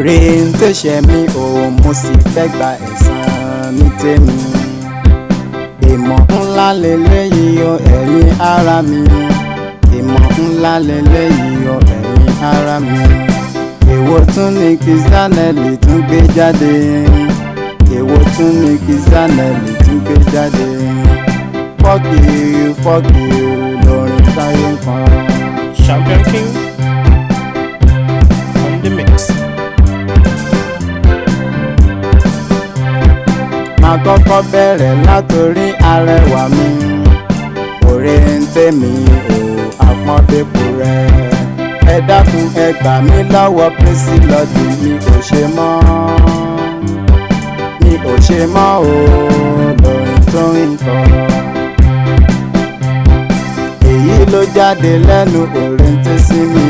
oore ń tó ṣe mí o mo sì fẹ́ gba ẹ̀san ní tèmi. Ìmọ̀ ńlá leléyìí o ẹ̀yin ará mi, ìmọ̀ ńlá leléyìí o ẹ̀yin ará mi. Èwo tún ni kí Zanelli tún gbé jáde, èwo tún ni kí Zanelli tún gbé jáde. Fuck you lórin táyé kan. Champion King on the mix. Màá kọ́kọ́ bẹ̀rẹ̀ látòrí arẹwà mi. Oore ń tèmi o àpọ́nbẹ́pọ̀ rẹ̀. Ẹ dákun ẹ gbà mí lọ́wọ́ Prince Lord, mi ò ṣe mọ́, mi ò ṣe mọ́ o lórin tó ń kọ. Èyí ló jáde lẹ́nu Oore ń tẹ́ sí mi.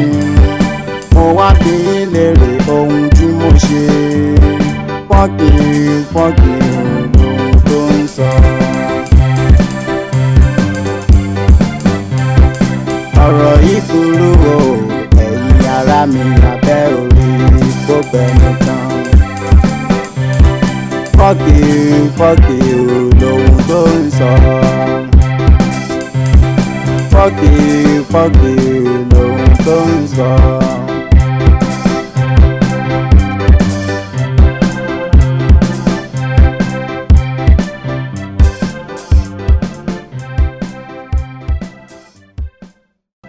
Mo wá bí léèrè ohun tí mo ṣe. Fuck you lóhun tó ń sọ. Ọ̀rọ̀ yìí burú o ẹ̀yin ará mi, abẹ́ orí gbogbo ẹni tán. Fuck you lóhun tó ń sọ. Fuck you lóhun tó ń sọ.